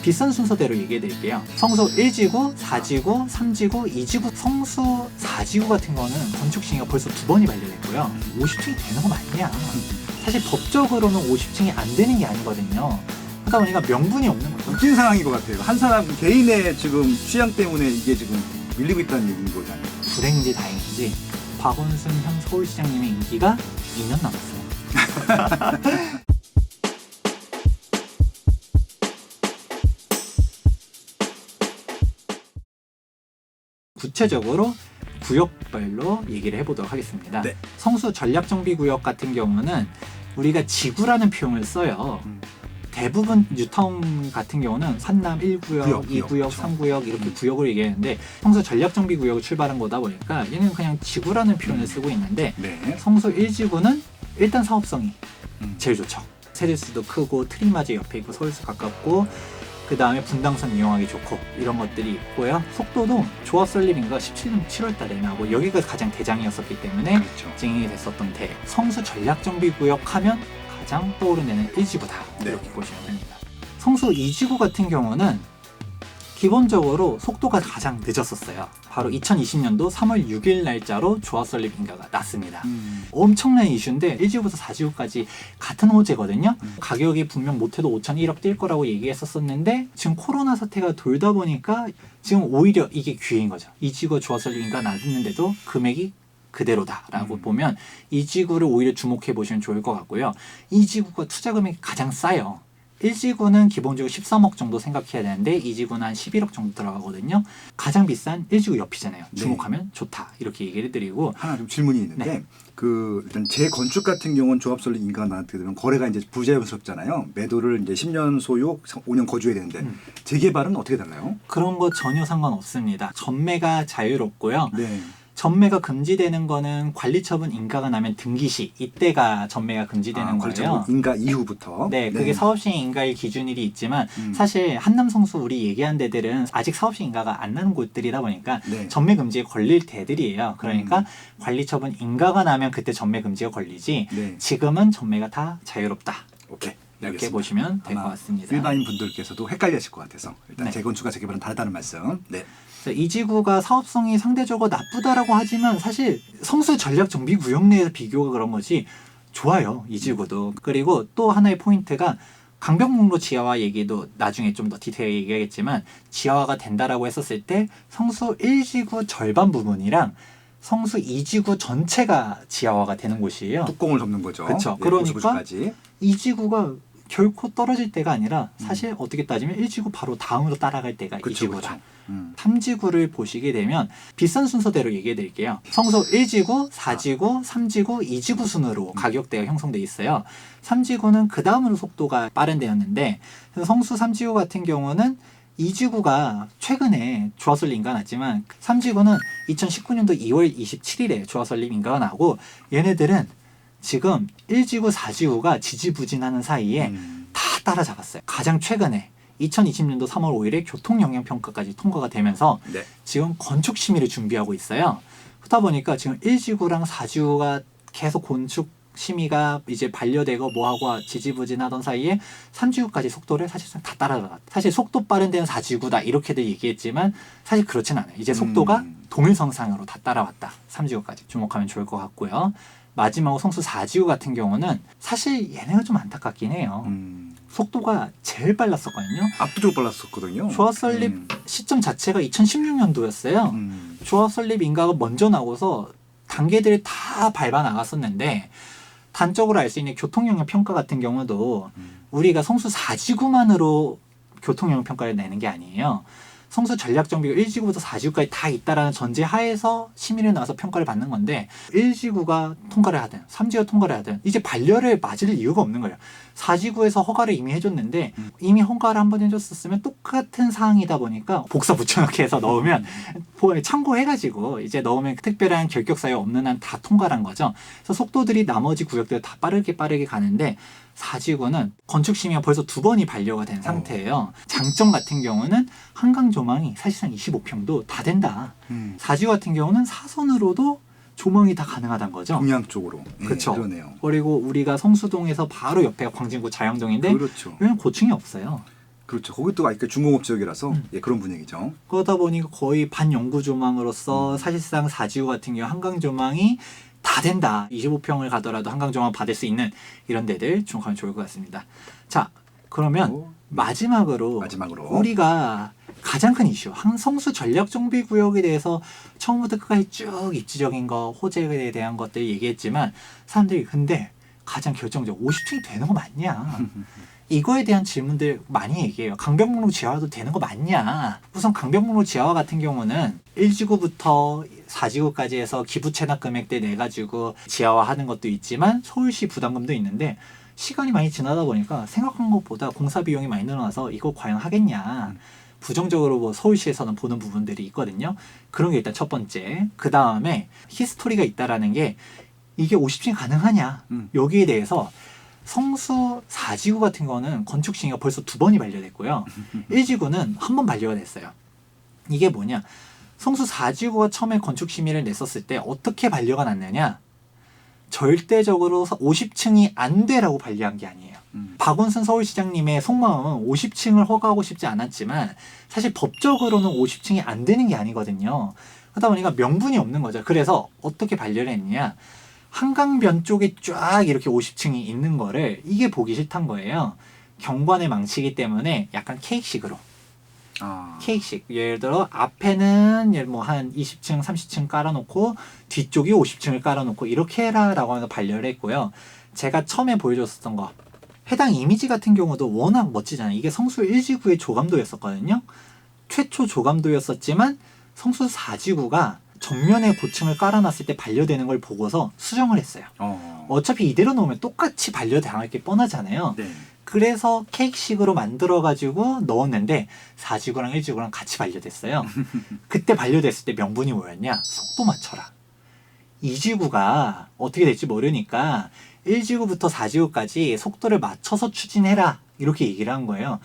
비싼 순서대로 얘기해 드릴게요. 성수 1지구, 4지구, 3지구, 2지구. 성수 4지구 같은 거는 건축 심의가 벌써 2번이 반려됐고요. 50층이 되는 거 맞냐? 사실 법적으로는 50층이 안 되는 게 아니거든요. 그러다 보니까 명분이 없는 거죠. 웃긴 상황인 것 같아요. 한 사람 개인의 지금 취향 때문에 이게 지금 밀리고 있다는 얘기인 거잖아요. 불행인지 다행인지 박원순 현 서울시장님의 인기가 2년 남았어요. 구체적으로 구역별로 얘기를 해보도록 하겠습니다. 네. 성수 전략정비구역 같은 경우는 우리가 지구라는 표현을 써요. 대부분 뉴타운 같은 경우는 산남 1구역, 2구역, 그렇죠. 3구역 이렇게 구역을 얘기하는데 성수 전략정비구역을 출발한 거다 보니까 얘는 그냥 지구라는 표현을 쓰고 있는데 네. 성수 1지구는 일단 사업성이 제일 좋죠. 세대수도 크고 트리마지 옆에 있고 서울수 가깝고 그 다음에 분당선 이용하기 좋고 이런 것들이 있고요. 속도도 조합 설립인가 17년 7월 달에 나고 여기가 가장 대장이었었기 때문에 그렇죠. 진행이 됐었던 데 성수 전략정비구역 하면 가장 떠오르는 데는 1지구다 네. 이렇게 보시면 됩니다. 성수 2지구 같은 경우는 기본적으로 속도가 가장 늦었었어요. 바로 2020년도 3월 6일 날짜로 조합 설립 인가가 났습니다. 엄청난 이슈인데 1지구부터 4지구까지 같은 호재거든요. 가격이 분명 못해도 5천 1억 뛸 거라고 얘기했었는데 지금 코로나 사태가 돌다 보니까 지금 오히려 이게 기회인 거죠. 2지구 조합 설립 인가 났는데도 금액이 그대로다라고 보면 이 지구를 오히려 주목해 보시면 좋을 것 같고요. 이 지구가 투자 금액이 가장 싸요. 1지구는 기본적으로 13억 정도 생각해야 되는데 2지구는 한 11억 정도 들어가거든요. 가장 비싼 1지구 옆이잖아요. 주목하면 네. 좋다 이렇게 얘기를 해드리고 하나 좀 질문이 있는데 네. 그 일단 재건축 같은 경우는 조합 설립 인가가 나한테 되면 거래가 이제 부자연스럽잖아요. 매도를 이제 10년 소유, 5년 거주해야 되는데 재개발은 어떻게 달라요? 그런 거 전혀 상관없습니다. 전매가 자유롭고요. 네. 전매가 금지되는 거는 관리처분 인가가 나면 등기 시 이때가 전매가 금지되는 거예요. 인가 이후부터. 네, 그게 사업시행 인가일 기준일이 있지만 사실 한남성수 우리 얘기한 데들은 아직 사업시행 인가가 안 나는 곳들이다 보니까 네. 전매 금지에 걸릴 데들이에요. 그러니까 관리처분 인가가 나면 그때 전매 금지가 걸리지 네. 지금은 지금은 전매가 다 자유롭다. 오케이. 이렇게 알겠습니다. 보시면 될 것 아마 같습니다. 일반인 분들께서도 헷갈리실 것 같아서 일단 네. 재건축과 재개발은 다르다는 말씀. 네. 이 지구가 사업성이 상대적으로 나쁘다라고 하지만 사실 성수 전략정비구역 내에서 비교가 그런 거지 좋아요. 이 지구도. 그리고 또 하나의 포인트가 강변북로 지하화 얘기도 나중에 좀 더 디테일하게 얘기하겠지만 지하화가 된다라고 했었을 때 성수 1지구 절반 부분이랑 성수 2지구 전체가 지하화가 되는 곳이에요. 뚜껑을 접는 거죠. 그쵸. 네, 그러니까 고수부지까지. 이 지구가 결코 떨어질 때가 아니라 사실 어떻게 따지면 1지구 바로 다음으로 따라갈 때가 그쵸, 2지구다. 그쵸. 3지구를 보시게 되면 비싼 순서대로 얘기해 드릴게요. 성수 1지구, 4지구, 3지구, 2지구 순으로 가격대가 형성돼 있어요. 3지구는 그 다음으로 속도가 빠른 데였는데 성수 3지구 같은 경우는 2지구가 최근에 조합 설립 인가가 났지만 3지구는 2019년도 2월 27일에 조합 설립 인가가 나고 얘네들은 지금 1지구, 4지구가 지지부진하는 사이에 다 따라잡았어요. 가장 최근에 2020년도 3월 5일에 교통영향평가까지 통과가 되면서 네. 지금 건축 심의를 준비하고 있어요. 그러다 보니까 지금 1지구랑 4지구가 계속 건축 심의가 이제 반려되고 뭐하고 지지부진하던 사이에 3지구까지 속도를 사실상 다 따라가다. 사실 속도 빠른 데는 4지구다 이렇게들 얘기했지만 사실 그렇진 않아요. 이제 속도가 동일선상으로 다 따라왔다. 3지구까지 주목하면 좋을 것 같고요. 마지막으로 성수 4지구 같은 경우는 사실 얘네가 좀 안타깝긴 해요. 속도가 제일 빨랐었거든요. 압도적으로 빨랐었거든요. 조합 설립 시점 자체가 2016년도였어요. 조합 설립 인가가 먼저 나고서 단계들을 다 밟아 나갔었는데 단적으로 알 수 있는 교통영향 평가 같은 경우도 우리가 성수 4지구만으로 교통영향 평가를 내는 게 아니에요. 성수 전략정비가 1지구부터 4지구까지 다 있다라는 전제 하에서 심의를 나와서 평가를 받는 건데 1지구가 통과를 하든 3지구가 통과를 하든 이제 반려를 맞을 이유가 없는 거예요. 4지구에서 허가를 이미 해줬는데 이미 허가를 한번 해줬었으면 똑같은 사항이다 보니까 복사 붙여넣기 해서 넣으면 참고해가지고 이제 넣으면 특별한 결격 사유 없는 한 다 통과한 거죠. 그래서 속도들이 나머지 구역들 다 빠르게 가는데 4지구는 건축심의가 벌써 2번이 반려가 된 상태예요. 장점 같은 경우는 한강 조망이 사실상 25평도 다 된다. 4지구 같은 경우는 사선으로도 조망이 다 가능하다는 거죠. 동양 쪽으로. 그렇죠. 그러네요. 그리고 우리가 성수동에서 바로 옆에가 광진구 자양동인데 그렇죠. 왜냐면 고층이 없어요. 그렇죠. 거기 또 아까 중공업 지역이라서 예, 그런 분위기죠. 그러다 보니까 거의 반영구 조망으로서 사실상 사지구 같은 경우 한강 조망이 다 된다. 25평을 가더라도 한강 조망 받을 수 있는 이런 데들 주목하면 좋을 것 같습니다. 자, 그러면 마지막으로 우리가 가장 큰 이슈, 성수 전략 정비 구역에 대해서 처음부터 끝까지 쭉 입지적인 거, 호재에 대한 것들 얘기했지만 사람들이 근데 가장 결정적 50층이 되는 거 맞냐? 이거에 대한 질문들 많이 얘기해요. 강변북로 지하화도 되는 거 맞냐? 우선 강변북로 지하화 같은 경우는 1지구부터 4지구까지 해서 기부 체납 금액대 내가지고 지하화하는 것도 있지만 서울시 부담금도 있는데 시간이 많이 지나다 보니까 생각한 것보다 공사 비용이 많이 늘어나서 이거 과연 하겠냐? 부정적으로 뭐 서울시에서는 보는 부분들이 있거든요. 그런 게 일단 첫 번째. 그 다음에 히스토리가 있다라는 게 이게 50층이 가능하냐? 여기에 대해서 성수 4지구 같은 거는 건축 심의가 벌써 2번이 반려됐고요. 1지구는 한 번 반려가 됐어요. 이게 뭐냐? 성수 4지구가 처음에 건축 심의를 냈었을 때 어떻게 반려가 났느냐? 절대적으로 50층이 안 돼라고 반려한 게 아니에요. 박원순 서울시장님의 속마음은 50층을 허가하고 싶지 않았지만 사실 법적으로는 50층이 안 되는 게 아니거든요. 그러다 보니까 명분이 없는 거죠. 그래서 어떻게 반려를 했느냐? 한강변 쪽에 쫙 이렇게 50층이 있는 거를 이게 보기 싫단 거예요. 경관의 망치기 때문에 약간 케이크식으로. 케이크식. 예를 들어 앞에는 뭐 한 20층, 30층 깔아놓고 뒤쪽이 50층을 깔아놓고 이렇게 해라라고 하면서 반려를 했고요. 제가 처음에 보여줬었던 거. 해당 이미지 같은 경우도 워낙 멋지잖아요. 이게 성수 1지구의 조감도였었거든요. 최초 조감도였었지만 성수 4지구가 전면에 고층을 깔아놨을 때 반려되는 걸 보고서 수정을 했어요. 어차피 이대로 놓으면 똑같이 반려당할 게 뻔하잖아요. 네. 그래서 케이크식으로 만들어가지고 넣었는데 4지구랑 1지구랑 같이 반려됐어요. 그때 반려됐을 때 명분이 뭐였냐? 속도 맞춰라. 2지구가 어떻게 될지 모르니까 1지구부터 4지구까지 속도를 맞춰서 추진해라. 이렇게 얘기를 한 거예요.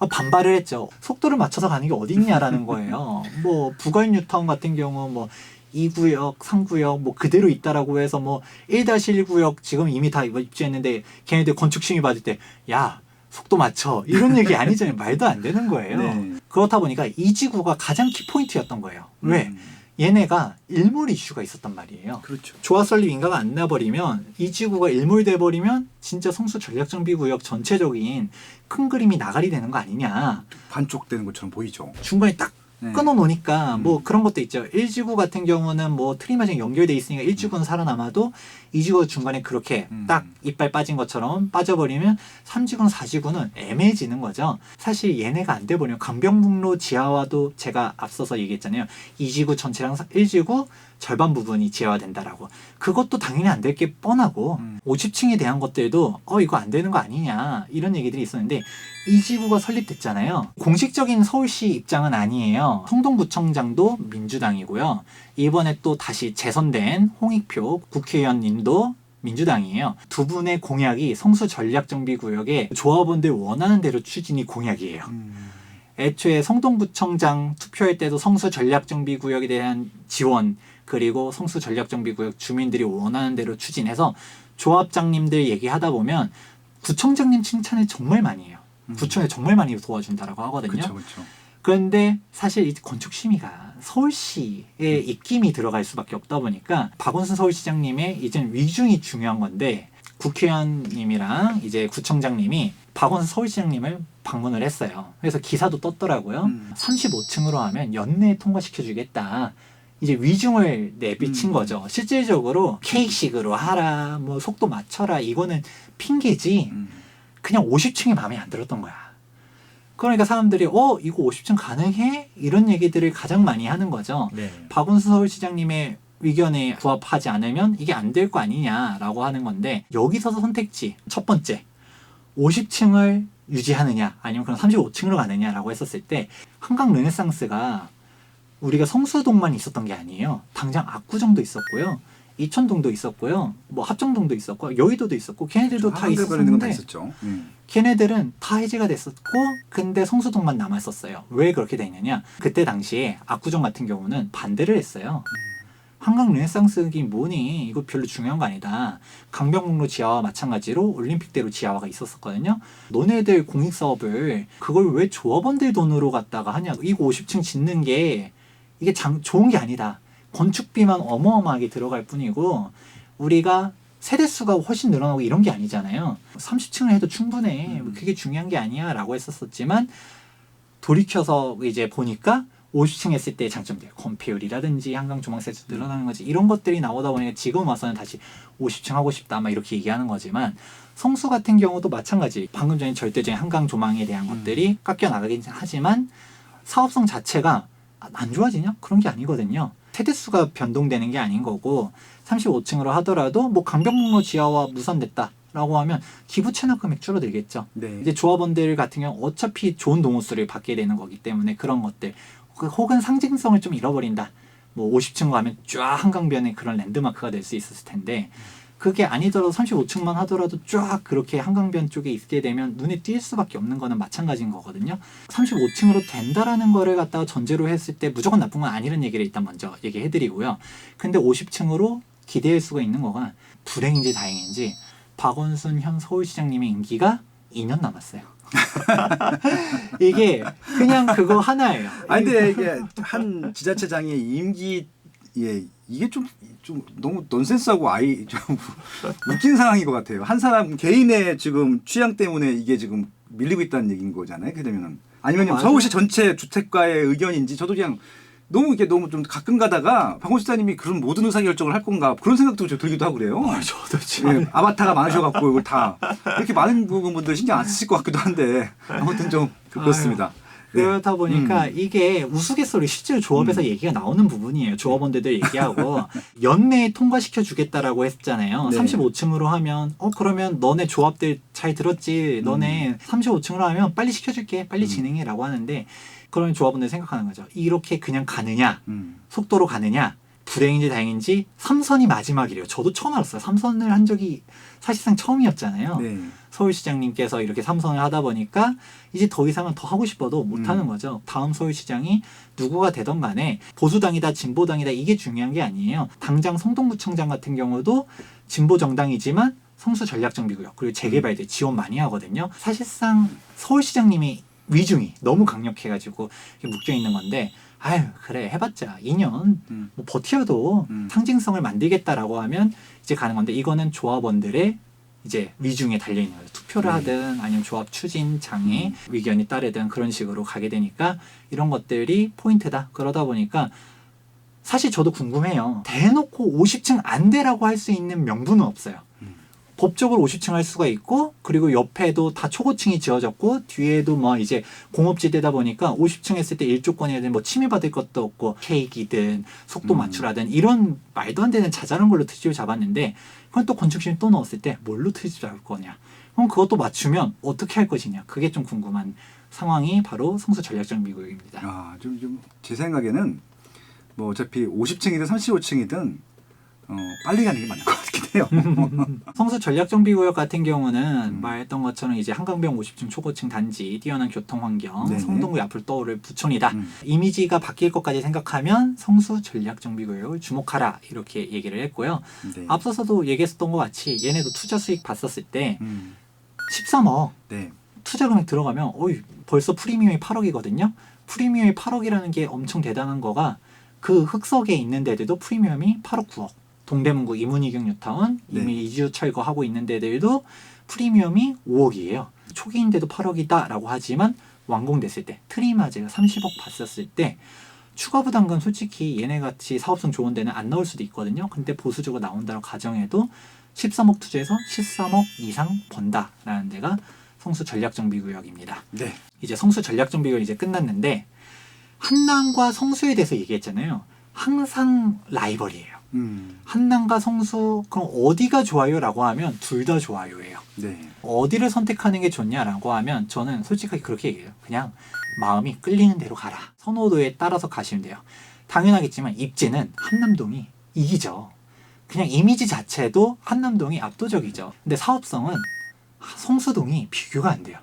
반발을 했죠. 속도를 맞춰서 가는 게 어딨냐라는 거예요. 뭐 부가인 뉴타운 같은 경우 뭐 2구역, 3구역 뭐 그대로 있다라고 해서 뭐 1-1구역 지금 이미 다 입주했는데 걔네들 건축 심의 받을 때 야 속도 맞춰 이런 얘기 아니잖아요. 말도 안 되는 거예요. 네. 그렇다 보니까 2지구가 가장 키포인트였던 거예요. 왜? 얘네가 일몰 이슈가 있었단 말이에요. 그렇죠. 조합 설립 인가가 안 나버리면 이 지구가 일몰돼 버리면 진짜 성수 전략정비구역 전체적인 큰 그림이 나가리 되는 거 아니냐. 반쪽되는 것처럼 보이죠. 중간에 딱 끊어놓으니까 뭐 그런 것도 있죠. 1지구 같은 경우는 뭐 트리마징 연결돼 있으니까 1지구는 살아남아도 2지구 중간에 그렇게 딱 이빨 빠진 것처럼 빠져버리면 3지구는 4지구는 애매해지는 거죠. 사실 얘네가 안 돼버리면 강변북로 지하화도 제가 앞서서 얘기했잖아요. 2지구 전체랑 1지구 절반 부분이 지하화된다라고. 그것도 당연히 안 될 게 뻔하고 50층에 대한 것들도 이거 안 되는 거 아니냐 이런 얘기들이 있었는데 이 지구가 설립됐잖아요. 공식적인 서울시 입장은 아니에요. 성동구청장도 민주당이고요. 이번에 또 다시 재선된 홍익표 국회의원님도 민주당이에요. 두 분의 공약이 성수 전략정비구역에 조합원들 원하는 대로 추진이 공약이에요. 애초에 성동구청장 투표할 때도 성수 전략정비구역에 대한 지원 그리고 성수 전략정비구역 주민들이 원하는 대로 추진해서 조합장님들 얘기하다 보면 구청장님 칭찬을 정말 많이 해요. 구청에 정말 많이 도와준다라고 하거든요. 그렇죠. 그런데 사실 이 건축심의가 서울시의 입김이 들어갈 수밖에 없다 보니까 박원순 서울시장님의 이제는 위중이 중요한 건데 국회의원님이랑 이제 구청장님이 박원순 서울시장님을 방문을 했어요. 그래서 기사도 떴더라고요. 35층으로 하면 연내에 통과시켜주겠다. 이제 위중을 내비친 거죠. 실질적으로 케이크식으로 하라, 뭐 속도 맞춰라 이거는 핑계지. 그냥 50층이 마음에 안 들었던 거야. 그러니까 사람들이 이거 50층 가능해? 이런 얘기들을 가장 많이 하는 거죠. 네. 박원순 서울시장님의 의견에 부합하지 않으면 이게 안 될 거 아니냐라고 하는 건데 여기서 선택지 첫 번째 50층을 유지하느냐 아니면 그럼 35층으로 가느냐라고 했었을 때 한강 르네상스가 우리가 성수동만 있었던 게 아니에요. 당장 압구정도 있었고요. 이천동도 있었고요. 뭐 합정동도 있었고 여의도도 있었고 걔네들도 다 있었는데 걔네들은 다 해제가 됐었고 근데 성수동만 남았었어요. 왜 그렇게 돼 있느냐? 그때 당시에 압구정 같은 경우는 반대를 했어요. 한강 르네상스기 뭐니 이거 별로 중요한 거 아니다. 강변북로 지하와 마찬가지로 올림픽대로 지하화가 있었었거든요. 너네들 공익사업을 그걸 왜 조합원들 돈으로 갖다가 하냐고. 이거 50층 짓는 게 이게 좋은 게 아니다. 건축비만 어마어마하게 들어갈 뿐이고 우리가 세대수가 훨씬 늘어나고 이런 게 아니잖아요. 30층을 해도 충분해. 그게 중요한 게 아니야 라고 했었지만 돌이켜서 이제 보니까 50층 했을 때의 장점들, 건폐율이라든지 한강 조망세수 늘어나는 거지 이런 것들이 나오다 보니까 지금 와서는 다시 50층 하고 싶다 막 이렇게 얘기하는 거지만 성수 같은 경우도 마찬가지. 방금 전에 절대적인 한강 조망에 대한 것들이 깎여 나가긴 하지만 사업성 자체가 안 좋아지냐? 그런 게 아니거든요. 세대수가 변동되는 게 아닌 거고 35층으로 하더라도 뭐 강변북로 지하화 무산됐다 라고 하면 기부 체납 금액 줄어들겠죠. 네. 이제 조합원들 같은 경우 어차피 좋은 동호수를 받게 되는 거기 때문에 그런 것들 혹은 상징성을 좀 잃어버린다. 뭐 50층 가면 쫙 한강변에 그런 랜드마크가 될 수 있었을 텐데 그게 아니더라도 35층만 하더라도 쫙 그렇게 한강변 쪽에 있게 되면 눈에 띌 수밖에 없는 거는 마찬가지인 거거든요. 35층으로 된다라는 거를 갖다가 전제로 했을 때 무조건 나쁜 건 아니라는 얘기를 일단 먼저 얘기해드리고요. 근데 50층으로 기대할 수가 있는 거가 불행인지 다행인지 박원순 현 서울시장님의 임기가 2년 남았어요. 이게 그냥 그거 하나예요. 아니 근데 이게 한 지자체장의 임기 이게 좀 너무 넌센스하고 좀 웃긴 상황인 것 같아요. 한 사람 개인의 지금 취향 때문에 이게 지금 밀리고 있다는 얘기인 거잖아요. 그렇게 되면은 아니면 서울시 전체 주택가의 의견인지 저도 그냥 너무 좀 가끔 가다가 박원순 시장님이 그런 모든 의사결정을 할 건가 그런 생각도 좀 들기도 하고 그래요. 저도 지금 예, 아바타가 많으셔갖고 이걸 다 이렇게 많은 부분들 신경 안 쓰실 것 같기도 한데 아무튼 좀 그렇습니다. 그렇다 보니까 이게 우스갯소리 실제로 조합에서 얘기가 나오는 부분이에요. 조합원들도 얘기하고 연내에 통과시켜 주겠다라고 했잖아요. 네. 35층으로 하면 그러면 너네 조합들 잘 들었지. 너네 35층으로 하면 빨리 시켜줄게. 빨리 진행해라고 하는데 그러면 조합원들 생각하는 거죠. 이렇게 그냥 가느냐 속도로 가느냐 불행인지 다행인지 3선이 마지막이래요. 저도 처음 알았어요. 3선을 한 적이 사실상 처음이었잖아요. 네. 서울시장님께서 이렇게 3선을 하다 보니까 이제 더 이상은 더 하고 싶어도 못하는 거죠. 다음 서울시장이 누구가 되던 간에 보수당이다 진보당이다 이게 중요한 게 아니에요. 당장 성동구청장 같은 경우도 진보정당이지만 성수 전략정비구역 그리고 재개발대 지원 많이 하거든요. 사실상 서울시장님이 위중이 너무 강력해가지고 묶여있는 건데 아유 그래 해봤자 2년 뭐 버텨도 상징성을 만들겠다라고 하면 이제 가는 건데 이거는 조합원들의 이제 위중에 달려있는 거죠. 투표를 하든 아니면 조합 추진 장애 의견이 따르든 그런 식으로 가게 되니까 이런 것들이 포인트다. 그러다 보니까 사실 저도 궁금해요. 대놓고 50층 안 되라고 할 수 있는 명분은 없어요. 법적으로 50층 할 수가 있고 그리고 옆에도 다 초고층이 지어졌고 뒤에도 뭐 이제 공업지대다 보니까 50층 했을 때 일조권이라든 뭐 침해받을 것도 없고 케이크이든 속도 맞추라든 이런 말도 안 되는 자잘한 걸로 트집을 잡았는데 그건 또 건축심이 또 넣었을 때 뭘로 트집 잡을 거냐 그럼 그것도 맞추면 어떻게 할 것이냐 그게 좀 궁금한 상황이 바로 성수 전략정비구역입니다. 좀 제 생각에는 뭐 어차피 50층이든 35층이든 빨리 가는 게 맞는 것 같긴 해요. 성수 전략정비구역 같은 경우는 말했던 것처럼 이제 한강변 50층 초고층 단지, 뛰어난 교통환경, 네네. 성동구에 앞을 떠오를 부촌이다. 이미지가 바뀔 것까지 생각하면 성수 전략정비구역을 주목하라 이렇게 얘기를 했고요. 네. 앞서서도 얘기했었던 것 같이 얘네도 투자 수익 봤었을 때 13억 네. 투자 금액 들어가면 벌써 프리미엄이 8억이거든요. 프리미엄이 8억이라는 게 엄청 대단한 거가 그 흑석에 있는 데들도 프리미엄이 8억 9억. 동대문구 이문희경 뉴타운 이미 이주 철거하고 있는 데들도 프리미엄이 5억이에요. 초기인데도 8억이다라고 하지만 완공됐을 때 트리마제가 30억 봤었을 때 추가 부담금 솔직히 얘네같이 사업성 좋은 데는 안 나올 수도 있거든요. 근데 보수적으로 나온다고 가정해도 13억 투자해서 13억 이상 번다라는 데가 성수 전략정비구역입니다. 네. 이제 성수 전략정비구역 이제 끝났는데 한남과 성수에 대해서 얘기했잖아요. 항상 라이벌이에요. 한남과 성수 그럼 어디가 좋아요? 라고 하면 둘 다 좋아요예요. 네. 어디를 선택하는 게 좋냐라고 하면 저는 솔직하게 그렇게 얘기해요. 그냥 마음이 끌리는 대로 가라. 선호도에 따라서 가시면 돼요. 당연하겠지만 입지는 한남동이 이기죠. 그냥 이미지 자체도 한남동이 압도적이죠. 근데 사업성은 성수동이 비교가 안 돼요.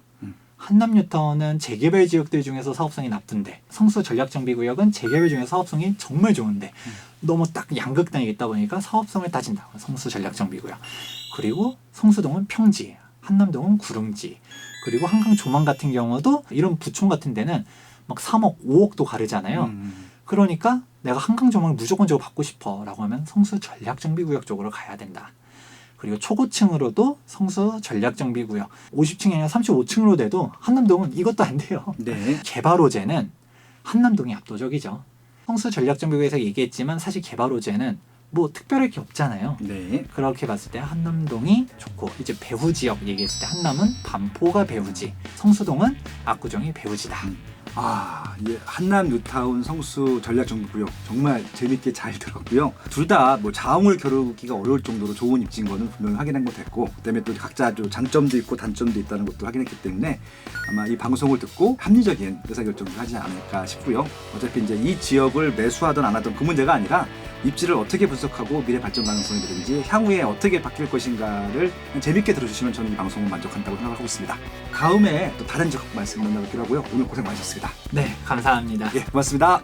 한남 뉴타운은 재개발 지역들 중에서 사업성이 나쁜데 성수 전략정비구역은 재개발 중에서 사업성이 정말 좋은데 너무 딱 양극단이 있다 보니까 사업성을 따진다. 성수 전략정비구역. 그리고 성수동은 평지, 한남동은 구릉지, 그리고 한강 조망 같은 경우도 이런 부촌 같은 데는 막 3억, 5억도 가르잖아요. 그러니까 내가 한강 조망을 무조건적으로 받고 싶어 라고 하면 성수 전략정비구역 쪽으로 가야 된다. 그리고 초고층으로도 성수 전략정비구역 50층이 아니라 35층으로 돼도 한남동은 이것도 안 돼요. 네. 개발 호재는 한남동이 압도적이죠. 성수 전략정비구역에서 얘기했지만 사실 개발 호재는 뭐 특별할 게 없잖아요. 네. 그렇게 봤을 때 한남동이 좋고 이제 배후 지역 얘기했을 때 한남은 반포가 배후지, 성수동은 압구정이 배후지다. 아, 예, 한남 뉴타운 성수 전략정비구역 정말 재밌게 잘 들었고요. 둘 다 뭐 자웅을 겨루기가 어려울 정도로 좋은 입지인 거는 분명히 확인한 것 됐고, 그다음에 또 각자 좀 장점도 있고 단점도 있다는 것도 확인했기 때문에 아마 이 방송을 듣고 합리적인 의사결정을 하지 않을까 싶고요. 어차피 이제 이 지역을 매수하든 안 하든 그 문제가 아니라 입지를 어떻게 분석하고 미래 발전 가능성이라든지 향후에 어떻게 바뀔 것인가를 재밌게 들어주시면 저는 이 방송은 만족한다고 생각하고 있습니다. 다음에 또 다른 지역 말씀 만나뵙기로 하고요. 오늘 고생 많으셨습니다. 네, 감사합니다. 예, 고맙습니다.